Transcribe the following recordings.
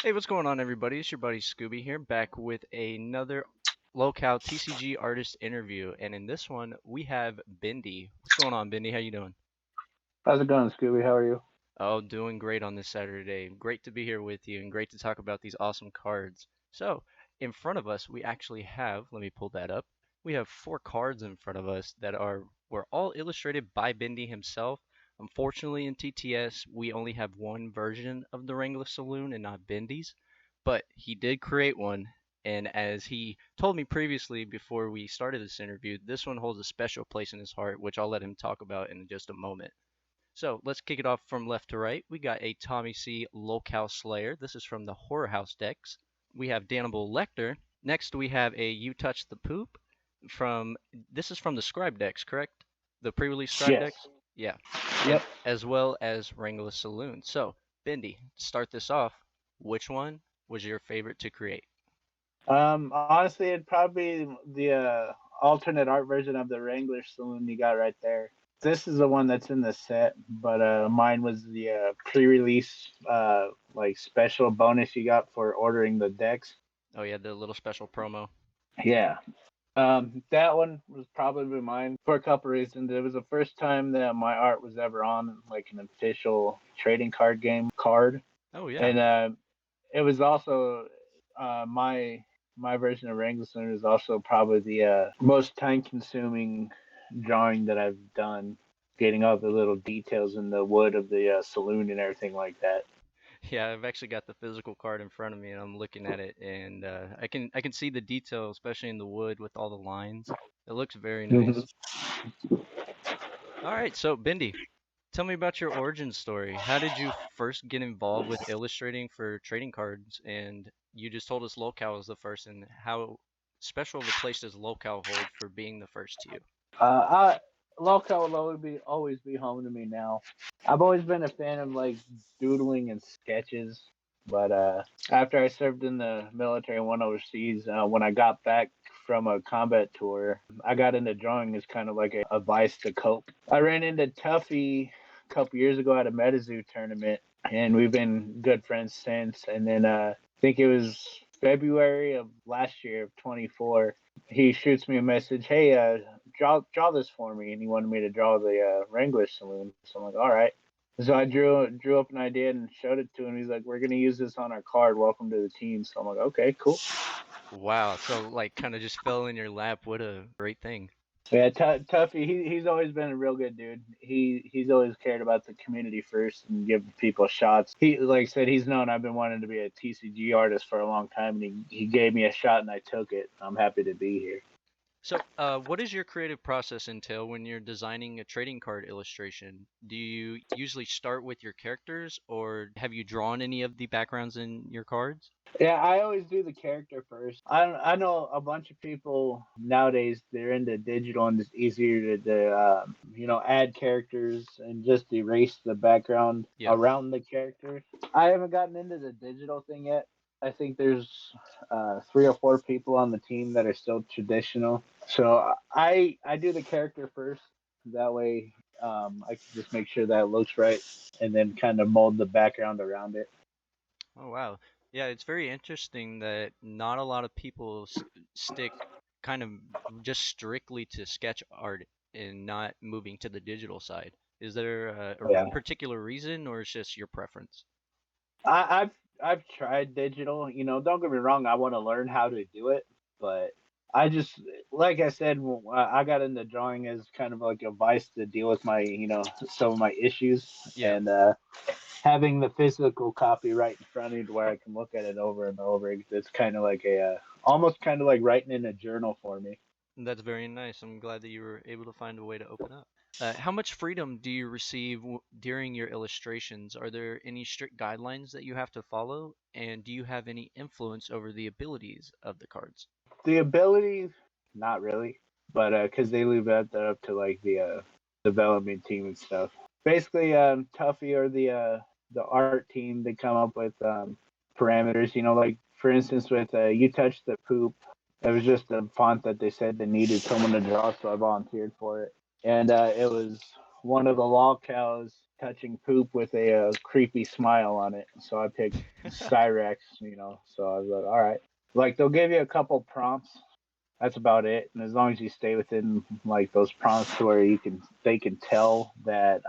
Hey, what's going on, everybody? It's your buddy Scooby here, back with another LolCow TCG Artist interview. And in this one, we have Bendy. What's going on, Bendy? How you doing? How's it going, Scooby? How are you? Oh, doing great on this Saturday. Great to be here with you and great to talk about these awesome cards. So, in front of us, we actually have, let me pull that up. We have four cards in front of us that were all illustrated by Bendy himself. Unfortunately, in TTS, we only have one version of the Wrangler Saloon and not Bendy's, but he did create one. And as he told me previously before we started this interview, this one holds a special place in his heart, which I'll let him talk about in just a moment. So let's kick it off from left to right. We got a Tommy C. LolCow Slayer. This is from the Horror House decks. We have Dannibal Lecter. Next we have a You Touch the Poop from this is from the Scribe decks, correct? The pre-release Scribe Yes. decks? Yeah. And Yep. as well as Wrangler Saloon. So, Bendy, to start this off, which one was your favorite to create? Honestly, it'd probably be the alternate art version of the Wrangler Saloon you got right there. This is the one that's in the set, but mine was the pre-release like special bonus you got for ordering the decks. Oh yeah, the little special promo. Yeah. That one was probably mine for a couple reasons. It was the first time that my art was ever on like an official trading card game card, Oh yeah. and it was also my version of Wrangler is also probably the most time consuming drawing that I've done, getting all the little details in the wood of the saloon and everything like that. Yeah, I've actually got the physical card in front of me, and I'm looking at it, and I can see the detail, especially in the wood with all the lines. It looks very Mhm. nice. All right, so Bendy, tell me about your origin story. How did you first get involved with illustrating for trading cards? And you just told us LolCow was the first, and how special of a place does LolCow hold for being the first to you? I Loco will always be home to me now. I've always been a fan of like doodling and sketches, but after I served in the military and went overseas, when I got back from a combat tour, I got into drawing as kind of like a vice to cope. I ran into Tuffy a couple years ago at a MetaZoo tournament, and we've been good friends since. And then I think it was February of last year of 24. He shoots me a message, hey, draw this for me, and he wanted me to draw the Wrangler Saloon. So I'm like, all right. So I drew up an idea and showed it to him. He's like, we're gonna use this on our card. Welcome to the team. So I'm like, okay, cool. Wow, so like kind of just fell in your lap. What a great thing. Yeah, Tuffy, he's always been a real good dude. He's always cared about the community first and give people shots. He like I said, he's known I've been wanting to be a TCG artist for a long time, and he gave me a shot and I took it. I'm happy to be here. So, what does your creative process entail when you're designing a trading card illustration? Do you usually start with your characters, or have you drawn any of the backgrounds in your cards? Yeah, I always do the character first. I know a bunch of people nowadays they're into digital and it's easier to add characters and just erase the background Yeah. around the character. I haven't gotten into the digital thing yet. I think there's three or four people on the team that are still traditional. So I do the character first. That way I can just make sure that it looks right and then kind of mold the background around it. Oh, wow. Yeah, it's very interesting that not a lot of people stick kind of just strictly to sketch art and not moving to the digital side. Is there a Yeah. particular reason, or it's just your preference? I've tried digital. Don't get me wrong. I want to learn how to do it, but I just like I said, I got into drawing as kind of like a vice to deal with my some of my issues, Yeah. and having the physical copy right in front of me to where I can look at it over and over. It's kind of like a almost kind of like writing in a journal for me. That's very nice. I'm glad that you were able to find a way to open up. How much freedom do you receive during your illustrations? Are there any strict guidelines that you have to follow? And do you have any influence over the abilities of the cards? The ability, not really, but because they leave that up to like the development team and stuff. Basically, Tuffy or the art team, they come up with parameters. Like for instance, with "You Touch the Poop," it was just a font that they said they needed someone to draw, so I volunteered for it, and it was one of the lol cows touching poop with a creepy smile on it. So I picked Cyrex, So I was like, all right. Like they'll give you a couple prompts. That's about it. And as long as you stay within like those prompts to where they can tell that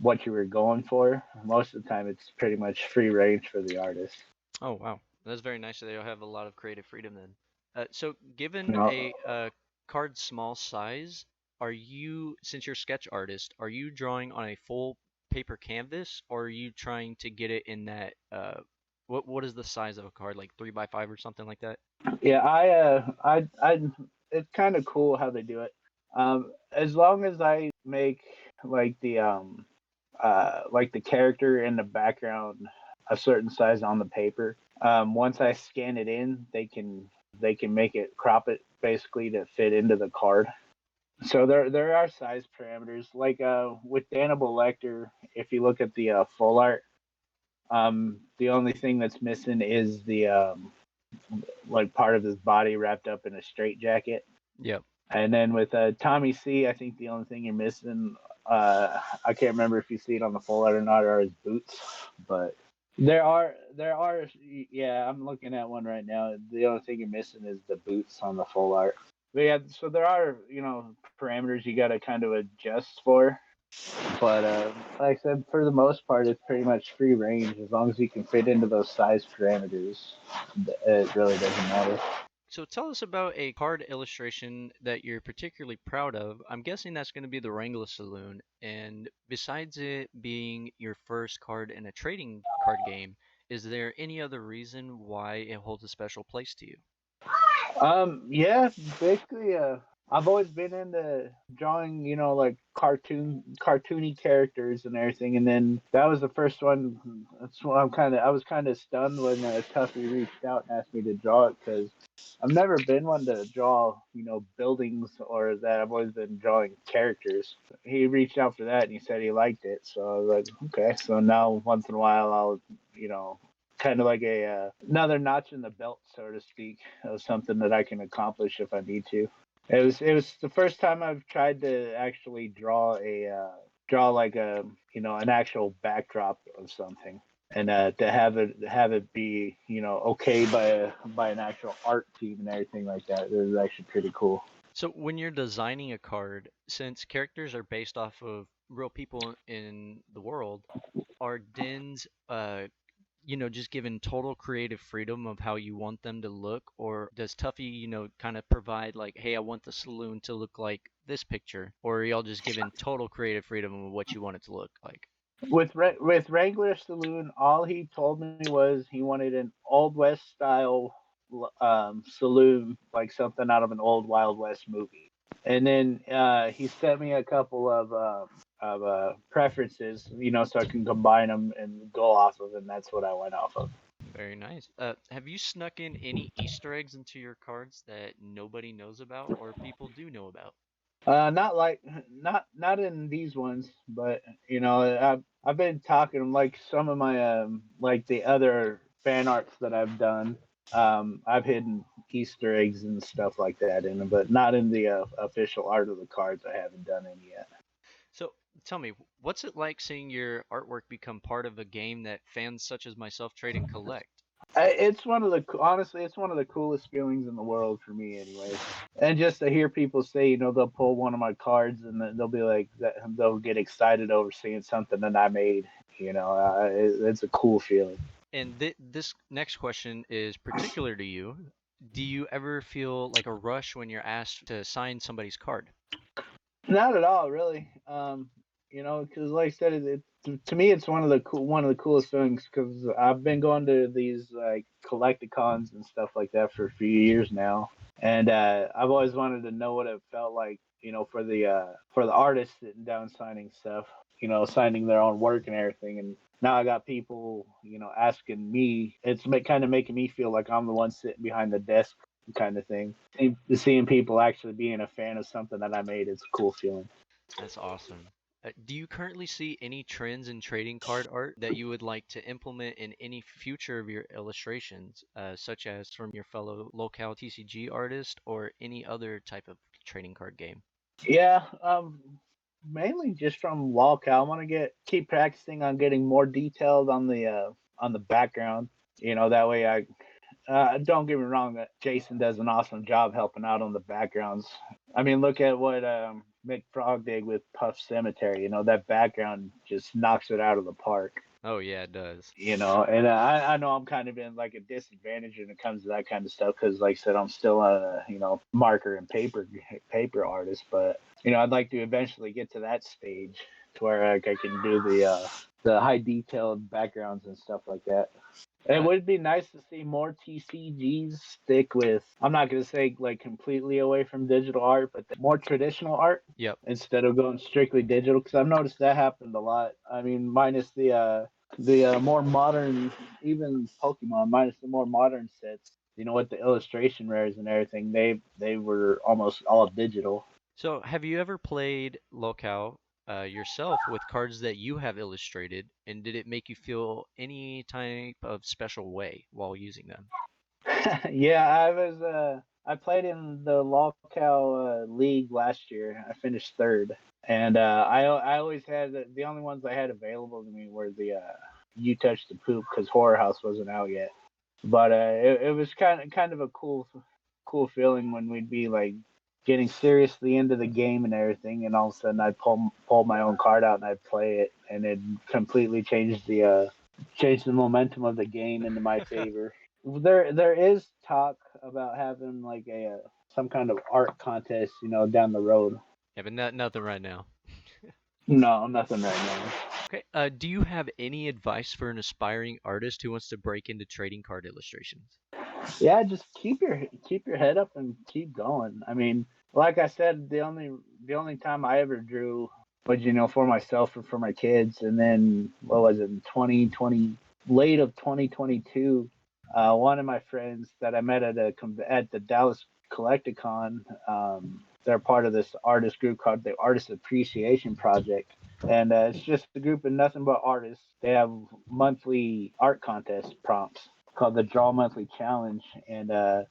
what you were going for. Most of the time, it's pretty much free range for the artist. Oh, wow. That's very nice that they'll have a lot of creative freedom then. So, You given know, a card small size, since you're sketch artist, are you drawing on a full paper canvas, or are you trying to get it in that, what is the size of a card, like 3 by 5 or something like that? yeah, it's kind of cool how they do it. As long as I make like like the character in the background a certain size on the paper. Once I scan it in, they can make it crop it basically to fit into the card. So there are size parameters like with Dannibal Lecter. If you look at the full art, the only thing that's missing is the like part of his body wrapped up in a straitjacket. Yep. And then with Tommy C, I think the only thing you're missing, I can't remember if you see it on the full art or not, are his boots. But there are, yeah, I'm looking at one right now. The only thing you're missing is the boots on the full art. But yeah, so there are parameters you got to kind of adjust for. But like I said, for the most part, it's pretty much free range as long as you can fit into those size parameters. It really doesn't matter. So tell us about a card illustration that you're particularly proud of. I'm guessing that's going to be the Wrangler Saloon. And besides it being your first card in a trading card game, is there any other reason why it holds a special place to you? Yeah, basically, I've always been into drawing, like cartoony characters and everything. And then that was the first one. That's what I was kind of stunned when Tuffy reached out and asked me to draw it because I've never been one to draw, buildings or that. I've always been drawing characters. He reached out for that and he said he liked it. So I was like, okay. So now once in a while I'll, kind of like a another notch in the belt, so to speak, of something that I can accomplish if I need to. It was the first time I've tried to actually draw like a an actual backdrop of something, and to have it be okay by an actual art team and everything like that. It was actually pretty cool. So when you're designing a card, since characters are based off of real people in the world, are Din's just given total creative freedom of how you want them to look, or does Tuffy, kind of provide like, hey, I want the saloon to look like this picture, or are y'all just given total creative freedom of what you want it to look like? With Wrangler Saloon, all he told me was he wanted an old west style saloon, like something out of an old Wild West movie. And then he sent me a couple of preferences, so I can combine them and go off of, and that's what I went off of. Very nice. Have you snuck in any Easter eggs into your cards that nobody knows about or people do know about? Not like not in these ones, but I've been talking like some of my like the other fan arts that I've done. I've hidden Easter eggs and stuff like that in them, but not in the official art of the cards. I haven't done any yet. So tell me, what's it like seeing your artwork become part of a game that fans such as myself trade and collect? It's one of the honestly, it's one of the coolest feelings in the world for me, anyways. And just to hear people say, they'll pull one of my cards and they'll be like, they'll get excited over seeing something that I made. It's a cool feeling. And this next question is particular to you. Do you ever feel like a rush when you're asked to sign somebody's card? Not at all, really. Because like I said, to me, it's one of the coolest things because I've been going to these like collecticons and stuff like that for a few years now, and I've always wanted to know what it felt like, for the artists sitting down signing stuff, signing their own work and everything, and now I got people, asking me. It's kind of making me feel like I'm the one sitting behind the desk kind of thing. Seeing people actually being a fan of something that I made, it's a cool feeling. That's awesome. Do you currently see any trends in trading card art that you would like to implement in any future of your illustrations, such as from your fellow LolCow TCG artist or any other type of trading card game? Yeah, mainly just from LolCow. I want to keep practicing on getting more detailed on the background. That way I don't get me wrong, that Jason does an awesome job helping out on the backgrounds. I mean, look at what Mick Frog did with Puff Cemetery. That background just knocks it out of the park. Oh yeah, it does. And I know I'm kind of in like a disadvantage when it comes to that kind of stuff because, like I said, I'm still a marker and paper artist, but I'd like to eventually get to that stage to where like, I can do the high detailed backgrounds and stuff like that. It Uh, would be nice to see more TCGs stick with, I'm not going to say like completely away from digital art, but more traditional art yep. instead of going strictly digital. Because I've noticed that happened a lot. I mean, minus the more modern, even Pokemon, minus the more modern sets. With the illustration rares and everything, they were almost all digital. So, have you ever played LolCow yourself with cards that you have illustrated, and did it make you feel any type of special way while using them? Yeah, I played in the LolCow league last year. I finished third, and I always had the only ones I had available to me were the You Touched the Poop because Horror House wasn't out yet. But it was kind of a cool feeling when we'd be like getting seriously into the game and everything, and all of a sudden I'd pull my own card out and I'd play it, and it completely changed the momentum of the game into my favor. There is talk about having like a some kind of art contest, down the road. Yeah, but nothing right now. No, nothing right now. Okay. Do you have any advice for an aspiring artist who wants to break into trading card illustrations? Yeah, just keep your head up and keep going. I mean, like I said, the only time I ever drew was for myself or for my kids, and then what was it, in 2020, late of 2022, one of my friends that I met at the Dallas Collecticon, they're part of this artist group called the Artist Appreciation Project, and it's just a group of nothing but artists. They have monthly art contest prompts called the Draw Monthly Challenge, and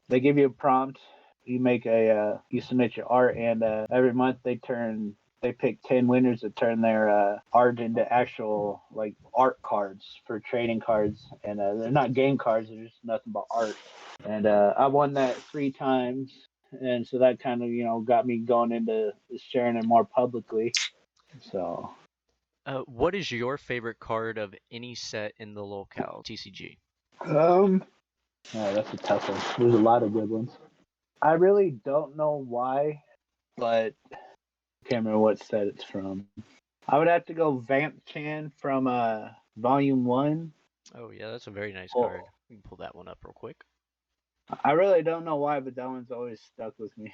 they give you a prompt. You submit your art, and every month they pick 10 winners to turn their art into actual like art cards for trading cards, and they're not game cards; they're just nothing but art. And I won that 3 times, and so that kind of got me going into sharing it more publicly. So What is your favorite card of any set in the LolCow TCG? um, yeah, that's a tough one. There's a lot of good ones. I really don't know why, but I can't remember what set it's from. I would have to go Vamp Chan from Volume 1. Oh yeah, that's a very nice Oh, card. We can pull that one up real quick. I really don't know why, but that one's always stuck with me.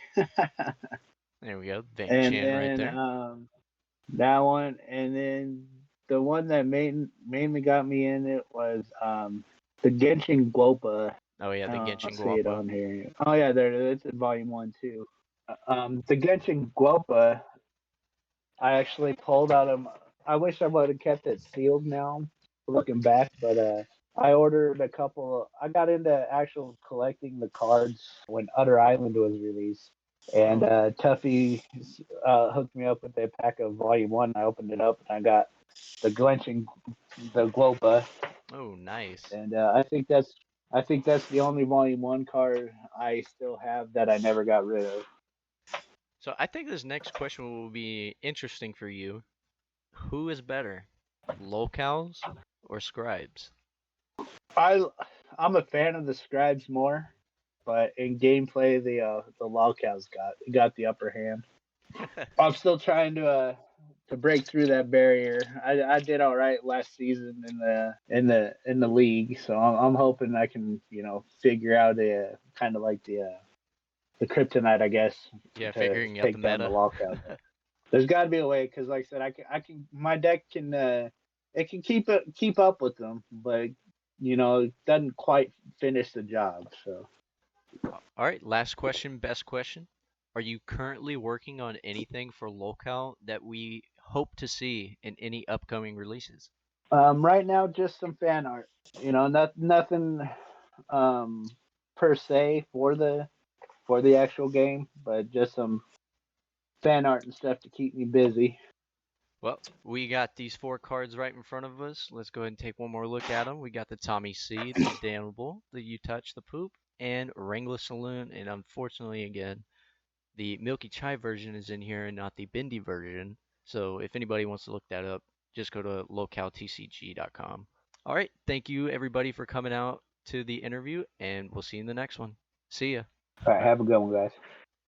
There we go. Vamp And Chan right then there. that one, and then the one that mainly got me in it was the Genshin Glopa. Oh yeah, I the don't Genshin see it Guapa. on here. Oh yeah, there it is. It's in Volume 1 too. The Genshin Glopa, I actually pulled out of. I wish I would have kept it sealed now, looking back, but I ordered a couple. I got into actual collecting the cards when Utter Island was released, and Oh, Tuffy hooked me up with a pack of Volume 1. I opened it up and I got the Glenching, the Glopa, oh, nice. and I think that's the only Volume 1 card I still have that I never got rid of. So I think this next question will be interesting for you. Who is better, locals or scribes? I I'm a fan of the Scribes more, but in gameplay the LolCows got the upper hand. I'm still trying to break through that barrier. I did all right last season in the league, so I'm hoping I can figure out a kind of like the kryptonite, I guess, Yeah, to figuring out the take down the meta. LolCow. There's got to be a way because, like I said, I can my deck can it can keep up with them, but it doesn't quite finish the job. So All right, last question, best question. Are you currently working on anything for locale that we hope to see in any upcoming releases? right now, just some fan art. Nothing um, per se for the actual game, but just some fan art and stuff to keep me busy. Well, we got these four cards right in front of us. Let's go ahead and take one more look at them. We got the Tommy C, the Damnable, the You Touch the Poop, and Wrangler Saloon. And unfortunately, again, the Milky Chai version is in here and not the Bendy version. So if anybody wants to look that up, just go to localtcg.com. All right. Thank you, everybody, for coming out to the interview, and we'll see you in the next one. See ya. All right, Bye. have a good one, guys.